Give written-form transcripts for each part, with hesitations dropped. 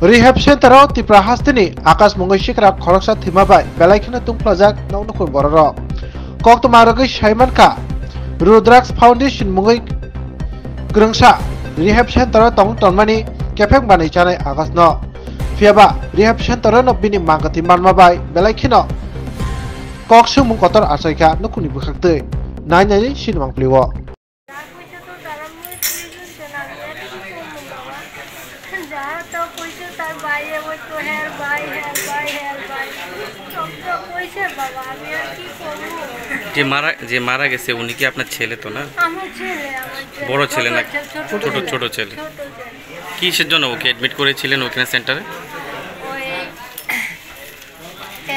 Rehab Center Tipra Hastini Akas Mungishikra Koroksa Timabai Belaikina Tumplazak Naunukun Bororo Koktomaragi Shaimanka Rudrax Foundation Mungi Grungsa Rehab Center Tong Tonmani Kepeng Bani Chane Akas no Fiaba Rehab Center no Bini Mangati Manmabai Belaikino Koksu Munkotor Asaika Nukuni Bukakte Nine Shinwang Pliwo যে মারা গেছে উনি কি আপনার ছেলে তো না? আমার ছেলে বড় ছেলে না ছোট ছেলে কিসের জন্য ওকে অ্যাডমিট করেছিলেন ওখানে সেন্টারে? ওই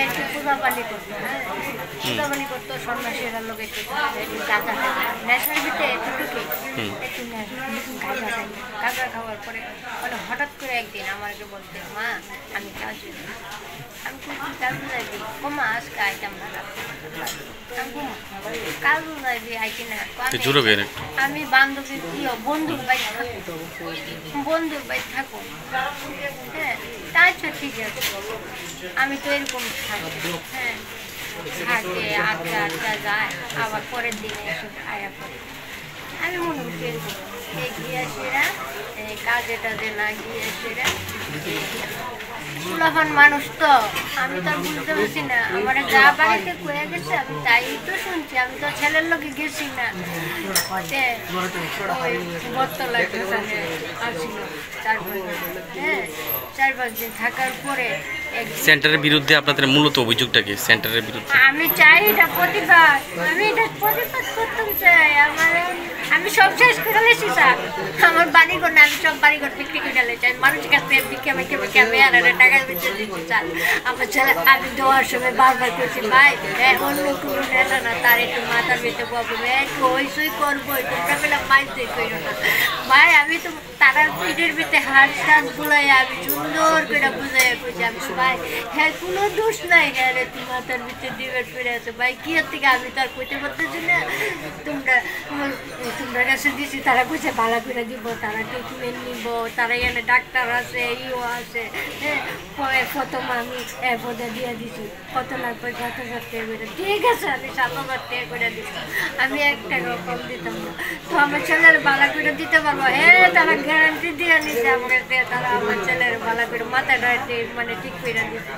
একটু পূজাপালি করতো, পূজাপালি করতো সন্ন্যাসীরা লোক একটু গাঁজা খায় নেশার ভিতরে একটু গাঁজা খাওয়ার পরে মানে হঠাৎ করে একদিন আমাকে বলতে মা আমি কাজ আমি কাজ যাইবি কমা আজকে আইতাম না কাজ যাইবি আইতি না আমি বান্ধবীর বন্ধুর বাড়ি থাকো হ্যাঁ তাই তো ঠিক আছে আমি তো এরকম থাকি হ্যাঁ থাকে আটটা যায় আবার পরের দিনে এসে আয়া পড়ে আমি মনে করি এরকম গিয়েছিরা কাজে টাজে না গিয়েছিরা ফুলাফান মানুষ তো আমি তো বুঝতে পারছি না আমার যা বাড়িতে কয়ে গেছে আমি তাই তো শুনছি আমি তো ছেলের লোকে গেছি না বটতলা আসছিল 4-5 দিন থাকার পরে সেন্টারের বিরুদ্ধে আপনাদের মূলত অভিযোগটা কি? সেন্টারের বিরুদ্ধে আমি চাই এটা প্রতিবাদ করতে চাই আমি সব শেষ করে লেছি স্যার আমার বাড়িঘর না আমি সব বাড়িঘর বিক্রি করে লেছি মানুষের কাছ থেকে বিক্রি টাকা বেঁচে দিচ্ছি স্যার আমার ছেলে আমি দেওয়ার সময় বারবার করছি ভাই অন্য কোনো নেতা না তার একটু মাথার ভিতরে প্রবলেম একটু হইসই করবো তোমরা পেলাম মাইক দিয়ে করো না ভাই আমি তো তারা পিঠের ভিতরে হাত টাত বুলাই আমি সুন্দর করে বুঝাই করছি আমি ভাই হ্যাঁ কোনো দোষ নাই হ্যাঁ রে তুই মাথার ভিতরে ডিবেট করে আছে ভাই কি থেকে আমি তো আর কইতে পারতেছি না তোমরা কাছে দিছি তারা কইছে ভাড়া করে দিব তারা ট্রিটমেন্ট নিব তারা এখানে ডাক্তার আছে ইও আছে হ্যাঁ পরে প্রথম আমি এরপরে দিয়ে দিছি কত লাগবে 7,000 টাকা করে ঠিক আছে আমি 7,000 টাকা করে দিচ্ছি আমি 1 টাকাও কম দিতাম না তো আমার ছেলের ভাড়া করে দিতে পারবো হ্যাঁ তারা গ্যারান্টি দিয়ে নিছে আমাকে তারা আমার ছেলের ভাড়া করে মাথাটা মানে ঠিক করে দিচ্ছে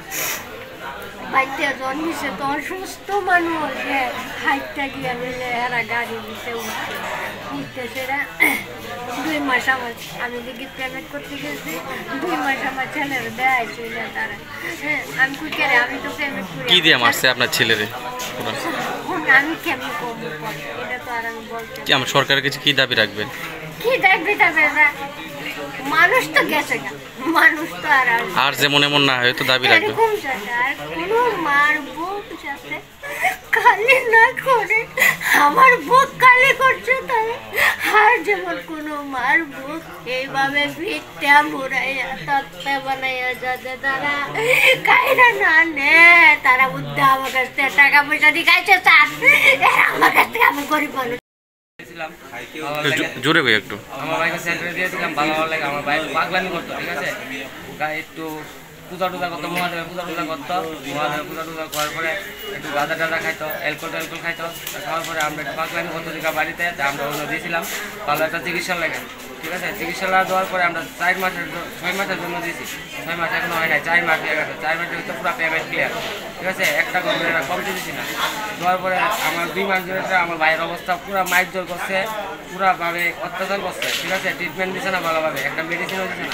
বাইতে জন্মিছে তো অসুস্থ মানুষ হাইটটা গিয়ে নিলে এরা গাড়ি দিতে উঠতে সেটা 2 মাস আমার আমি দেখি পেমেন্ট করতে গেছি 2 মাস আমার ছেলের দেয় ছিল তারা হ্যাঁ আমি কী করে আমি তো পেমেন্ট করি কি দিয়ে মারছে আপনার ছেলেরে? আমি কেমন করবো এটা তো আর আমি বলতে কি আমার সরকারের কাছে কি দাবি রাখবেন? কি দাবি মানুষ তো গেছে মানুষ তো আর যে মনে না হয় তো দাবি রাখবে এরকম আর কোনো মার বুক যাতে কালি না করে আমার বুক কালি করছে তাই আর যেমন কোনো মার বুক এইভাবে পিঠটা মুড়াইয়া তত্ত্বে বানাইয়া যাতে তারা কাইরা না নে তারা বুদ্ধি আমার কাছ থেকে টাকা পয়সা দিয়ে খাইছে চান আমার কাছ থেকে আমি গরিব মানুষ জোরে ভাই একটু আমার ভাইকে সেন্টারে দিয়েছিলাম ভালো লাগে আমার ভাই পাগলামি করতো ঠিক আছে একটু পূজা টুজা করতো মহাদেবের পূজা টুজা করতো মহাদেবের পূজা টুজা করার পরে একটু গাঁজা টাজা খাইতো অ্যালকোহল খাইতো খাওয়ার পরে আমরা একটু পাগলামি করতো দিঘা বাড়িতে আমরা ওগুলো দিয়েছিলাম ভালো একটা চিকিৎসা লাগে ঠিক আছে চিকিৎসা দেওয়ার পরে আমরা 6 মাসের জন্য দিয়েছি 6 মাস এখনো হয় নাই 4 মাস হয়ে গেছে 4 মাসের ভিতরে পুরো পেমেন্ট ক্লিয়ার ঠিক আছে একটা কম দিয়েছি না দেওয়ার পরে আমার 2 মাস ধরে আমার ভাইয়ের অবস্থা পুরো মাইক জোর করছে পুরোভাবে অত্যাচার করছে ঠিক আছে ট্রিটমেন্ট দিচ্ছে না ভালোভাবে একটা মেডিসিনও দিচ্ছে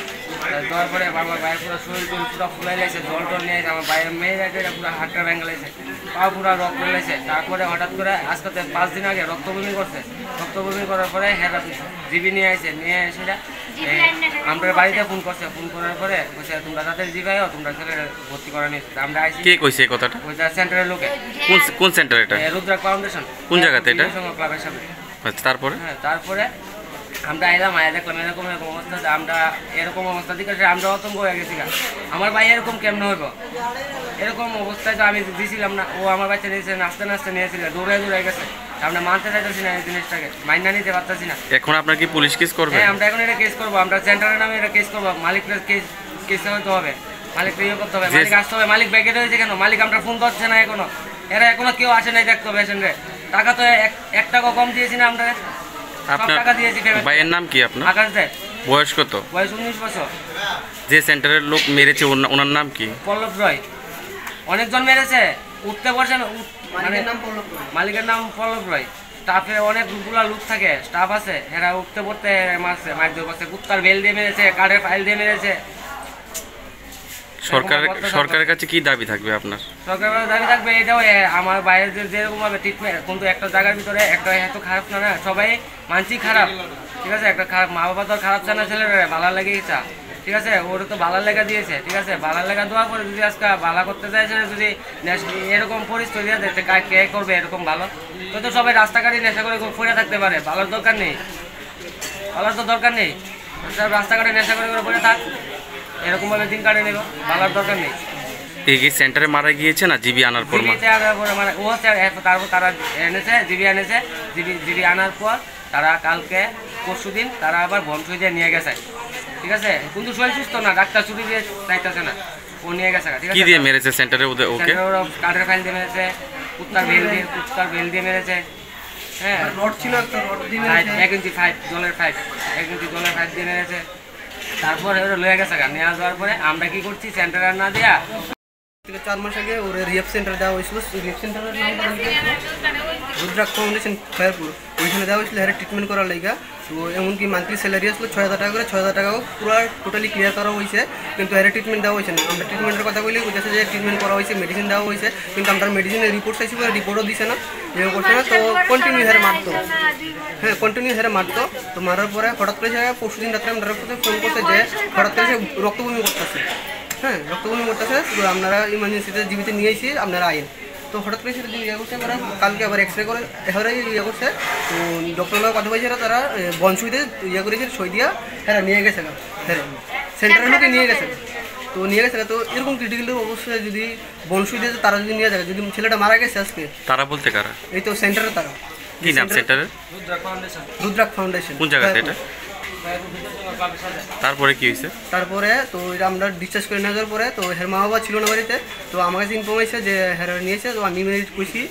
না দেওয়ার পরে আমার ভাইয়ের পুরো শরীর পুরো ফুলাই লাগছে জল টল নিয়ে আমার ভাইয়ের মেয়েরা পুরো হাতটা ভেঙে লাগছে পা পুরো রক্ত লাগছে তারপরে হঠাৎ করে আজকে 5 দিন আগে রক্তবমি করছে রক্তবমি করার পরে হেরা জিবি নিয়ে আসে নিয়ে এসে আমরা বাড়িতে ফোন করছে ফোন করার পরে বলছে তোমরা তাদের জিগাইও তোমরা ছেলে ভর্তি করা নিয়েছে আমরা আইসি কে কইছে এই কথাটা? ওইটা সেন্টারের লোকে কোন সেন্টার এটা? রুদ্রাক ফাউন্ডেশন কোন জায়গাতে এটা? ক্লাবের সামনে। আচ্ছা তারপরে? হ্যাঁ তারপরে আমরা এলাম আয়া দেখলাম এরকম অবস্থা আমরা এরকম অবস্থা দিকে আমরা আতঙ্ক হয়ে গেছি আমার ভাই এরকম কেমনে হইব এরকম অবস্থায় তো আমি দিছিলাম না ও আমার বাচ্চা নিয়েছে নাচতে নিয়েছিল দৌড়ে গেছে আমরা মানতে চাইতেছি না এই জিনিসটাকে মাইনা নিতে পারতেছি না। এখন আপনার কি পুলিশ কেস করবে? হ্যাঁ আমরা এখন এটা কেস করবো আমরা সেন্টারের নামে এটা কেস করবো মালিকরা কেস কেসে হতে হবে, মালিক ইয়ে করতে হবে, মালিক আসতে হবে। মালিক ব্যাগে রয়েছে কেন? মালিক আমরা ফোন ধরছে না এখনো, এরা এখনো কেউ আসে নাই দেখতে হবে পেশেন্টে। টাকা তো 1 টাকা কম দিয়েছি না আমরা, আপনার টাকা দিয়েছি। ভাইয়ের নাম কি আপনার? আকাশ দেয়। বয়স কত? বয়স 19 বছর। যে সেন্টারের লোক মেরেছে ওনার নাম কি? পল্লব রয়। অনেকজন মেরেছে, উঠতে পারছে না, মালিকের নাম পল্লব রয়। স্টাফে অনেকগুলা লোক থাকে, স্টাফ আছে, এরা উঠতে পড়তে মারছে, মারধর করছে, কুত্তার বেল দিয়ে মেরেছে, কার্ডের ফাইল দিয়ে মেরেছে। সরকারের কাছে কি দাবি থাকবে আপনার? সরকারের দাবি থাকবে এটাও, আমার বাইরে যেরকম ভাবে ট্রিটমেন্ট, কিন্তু একটা জায়গার ভিতরে একটা এত খারাপ না, সবাই মানসিক খারাপ, ঠিক আছে? একটা খারাপ মা বাবা তো খারাপ চায় না ছেলেরা, ভালো লাগে ইচ্ছা, ঠিক আছে? ওরা তো ভালো লেগা দিয়েছে, ঠিক আছে? ভালো লেগা দেওয়ার পরে যদি আজকে ভালো করতে চাইছে, যদি এরকম পরিস্থিতি আছে কে করবে এরকম ভালো? তো সবাই রাস্তাঘাটে নেশা করে পড়ে থাকতে পারে, ভালোর দরকার নেই, ভালোর তো দরকার নেই। সব রাস্তাঘাটে নেশা করে পড়ে থাক, এরকম ভাবে দিন কাটে নেব, ভালোর দরকার নেই। এই সেন্টারে মারা গিয়েছে না জিবি আনার পর? মানে ও তারপর তারা এনেছে, জিবি এনেছে, জিবি আনার পর তারা কালকে পরশুদিন তারা আবার বমসই দিয়ে নিয়ে গেছে, ঠিক আছে? কিন্তু শরীর সুস্থ না, ডাক্তার ছুটি দিয়ে চাইতেছে না, ও নিয়ে গেছে, ঠিক আছে? কি দিয়ে মেরেছে সেন্টারে ওকে? কাঠের ফাইল দিয়ে মেরেছে, কুত্তার বেল দিয়ে মেরেছে, হ্যাঁ। রড ছিল একটা, রড দিয়ে 1 ইঞ্চি ফাইট, জলের ফাইট, 1 ইঞ্চি জলের ফাইট দিয়ে মেরেছে। তারপরে ওরা লয়ে গেছে, নিয়ে যাওয়ার পরে আমরা কি করছি, সেন্টারে না দিয়া 4 মাস আগে ওর রিহ্যাব সেন্টার দেওয়া হয়েছিল। রিহ্যাব সেন্টারের নামটা রুদ্রাক্ষ ফাউন্ডেশন খয়ারপুর, ওইখানে দেওয়া হয়েছিল হেয়ার ট্রিটমেন্ট করার লাইগা। তো এমনকি মান্থলি স্যালারি আসলো 6000 টাকা করে, 6000 টাকাও পুরো টোটালি ক্লিয়ার করা হয়েছে, কিন্তু হেয়ার ট্রিটমেন্ট দেওয়া হয়েছে না। আমরা ট্রিটমেন্টের কথা বলি, বুঝেছে যে ট্রিটমেন্ট করা হয়েছে, মেডিসিন দেওয়া হয়েছে, কিন্তু আমরা মেডিসিনের রিপোর্ট চাইছি, রিপোর্টও দিছে না, ইয়ে করছে না। তো কন্টিনিউ হেয়ার মারতো, হ্যাঁ কন্টিনিউ হেয়ার মারতো। তো মারার পরে হঠাৎ করে পরশুদিন রাত্রে আমরা ফোন করতে যে হঠাৎ করে সে রক্তবমি করতেছে, হ্যাঁ রক্তবমি করতেছে, আপনারা ইমার্জেন্সিতে জীবিত নিয়ে এসে আপনারা আইন। তো হঠাৎ করে সেটা ইয়ে করছে, ওরা কালকে আবার এক্স রে করে এবারে ইয়ে করছে। তো ডক্টররা কথা বলছে, তারা বনসুইতে ইয়ে করেছে, সই দিয়া হ্যাঁ নিয়ে গেছে, হ্যাঁ সেন্টারের লোকে নিয়ে গেছে। তো নিয়ে গেছে, তো এরকম ক্রিটিক্যাল অবস্থায় যদি বনসুইতে তারা যদি নিয়ে যায়, যদি ছেলেটা মারা গেছে আজকে, তারা বলতে কারা? এই তো সেন্টারে তারা। কি নাম সেন্টারের? রুদ্রাক্ষ ফাউন্ডেশন। কোন জায়গাতে এটা? তারপরে কি হয়েছে? তারপরে তো এটা আমরা ডিসচার্জ করে নেওয়ার পরে তো হের মা বাবা ছিল না বাড়িতে, তো আমার কাছে ইনফর্ম হয়েছে যে হের নিয়েছে। তো আমি ইমার্জেন্সি কইছি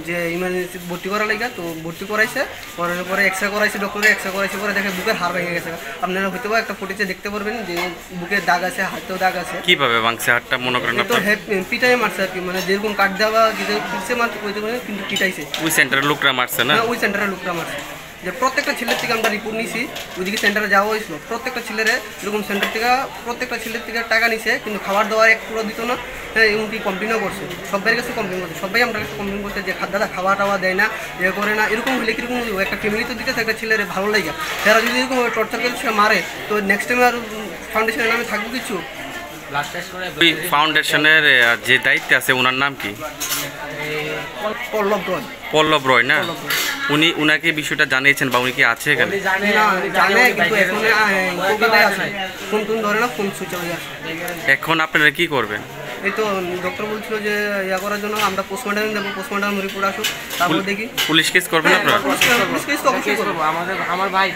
যে ইমার্জেন্সি ভর্তি করা লাগা, তো ভর্তি করাইছে, করার পরে এক্স রে করাইছে, ডক্টরে এক্স রে করাইছে, পরে দেখে বুকের হাড় ভেঙে গেছে। আপনারা হয়তো বা একটা ফুটেজে দেখতে পারবেন যে বুকের দাগ আছে, হাতেও দাগ আছে। কিভাবে ভাঙছে হাড়টা মনে করেন? তো পিটাই মারছে আর কি, মানে যেরকম কাট দেওয়া পিছে মারতে কইতে পারে, কিন্তু পিটাইছে। ওই সেন্টারের লোকরা মারছে না? ওই সেন্টারের লোকরা মারছে। যে প্রত্যেকটা ছেলের থেকে আমরা রিপোর্ট নিয়েছি, ওইদিকে সেন্টারে যাওয়া হয়েছিল, প্রত্যেকটা ছেলের এরকম সেন্টার থেকে প্রত্যেকটা ছেলের থেকে টাকা নিছে, কিন্তু খাবার দাবার এক পুরো দিত না, এমনকি কমপ্লেনও করছে, সবাই কাছে কমপ্লেন করছে, সবাই আমরা কাছে কমপ্লেন করছে যে দাদা খাওয়া টাওয়া দেয় না, এ করে না। এরকম হলে কীরকম একটা ফ্যামিলি তো দিতে একটা ছেলের ভালো লাগে, তারা যদি এরকম টর্চার করে সে মারে, তো নেক্সট টাইম আর ফাউন্ডেশনের নামে থাকবো কিছু। ওই ফাউন্ডেশনের যে দায়িত্বে আছে ওনার নাম কি? পল্লব রয়। পল্লব রয় না? উনি উনাকে বিষয়টা জানিয়েছেন বা উনি কি আছে এখানে? জানে, কিন্তু এখন কলকাতায় আছে, ফোন টোন ধরে না, ফোন সুইচ হয়ে আসে। এখন আপনারা কি করবেন? এই তো ডক্টর বলছিল যে ইয়া করার জন্য আমরা পোস্টমর্টম দেবো, পোস্টমর্টম রিপোর্ট আসুক, তারপর দেখি। পুলিশ কেস করবেন আপনারা? পুলিশ কেস তো অবশ্যই করবো। আমার ভাই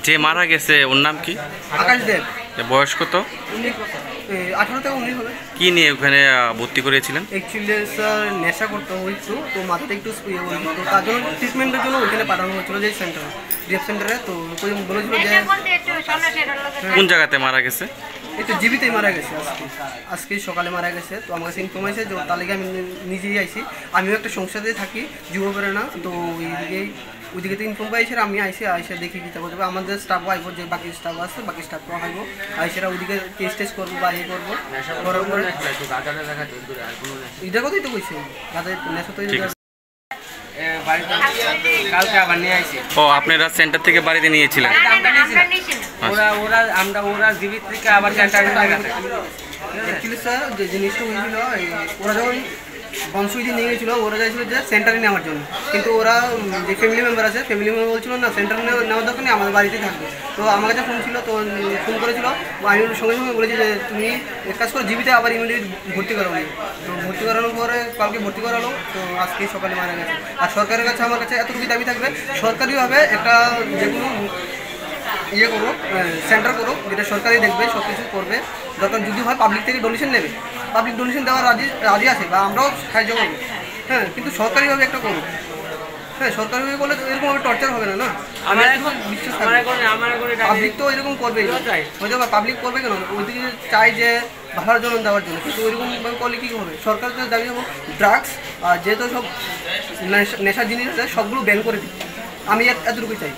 যে মারা গেছে ওর নাম কি? আকাশ দেব। বয়স কত? 18 থেকে 19 হবে। কি নিয়ে ওখানে ভর্তি করেছিলেন? অ্যাকচুয়ালি স্যার নেশা করতে হয়েছিল, তো মাথাতে একটু ইয়ে হয়েছিল, তো তার জন্য ট্রিটমেন্টের জন্য ওইখানে পাঠানো হয়েছিল, যে সেন্টারে, রিহ্যাব সেন্টারে। তো বলেছিল যে কোন জায়গাতে মারা গেছে? এই তো জীবিতই মারা গেছে, আজকে সকালে মারা গেছে। তো আমার কাছে ইনফর্ম হয়েছে, যে তার লেগে আমি নিজেই আইসি, আমিও একটা সংসারে থাকি, যুবকের না, তো ওইদিকে তো ইনফর্ম পাইছে, আমি আইসে দেখি কী করবো, আমাদের স্টাফও আইব, যে বাকি স্টাফ আছে, বাকি স্টাফও আইব, আইসেরা ওইদিকে টেস্ট করবো বা ইয়ে করবো, করার পরে এটা কথাই তো কইছি, গাছের নেশা তৈরি কালকে আবার নিয়ে আইছি। ও আপনারা সেন্টার থেকে বাড়িতে নিয়েছিলেন? ওরা জীবিত থেকে আবার সেন্টারে নিয়ে গেছে। অ্যাকচুয়ালি স্যার যে জিনিসটা হয়েছিল, ওরা যখন বনসুইতে নিয়ে গেছিলো, ওরা চাইছিল যে সেন্টারে নেওয়ার জন্য, কিন্তু ওরা যে ফ্যামিলি মেম্বার আছে, ফ্যামিলি মেম্বার বলছিল না সেন্টারে নেওয়ার দরকার নেই, আমাদের বাড়িতেই থাকবে। তো আমার কাছে ফোন ছিল, তো ফোন করেছিল, আমি সঙ্গে সঙ্গে বলেছি যে তুমি এক কাজ করে জীবিতে আবার ইমিডিয়েট ভর্তি করাবো। তো ভর্তি করানোর পরে কালকে ভর্তি করালো, তো আজকে সকালে মারা গেছে। আর সরকারের কাছে আমার কাছে এতটুকু দাবি থাকবে, সরকারিভাবে একটা যে কোনো ইয়ে করুক, সেন্টার করুক, যেটা সরকারি দেখবে, সব কিছু করবে। দরকার যদি হয় পাবলিক থেকে ডোনেশন নেবে, পাবলিক ডোনেশন দেওয়ার রাজি আছে বা আমরাও সাহায্য করবো, হ্যাঁ, কিন্তু সরকারিভাবে একটা করবো। হ্যাঁ, সরকারিভাবে করলে তো এরকমভাবে টর্চার হবে না। পাবলিক তো এরকম করবেই, হয়তো বা পাবলিক করবে কেন, ওইদিকে চাই যে ভাড়ার জন্য দেওয়ার জন্য, কিন্তু ওইরকমভাবে করলে কী হবে? সরকার তো দাবি যাবো ড্রাগস আর যেহেতু সব নেশার জিনিস আছে সবগুলো ব্যান করে দিই, আমি এতটুকু চাই।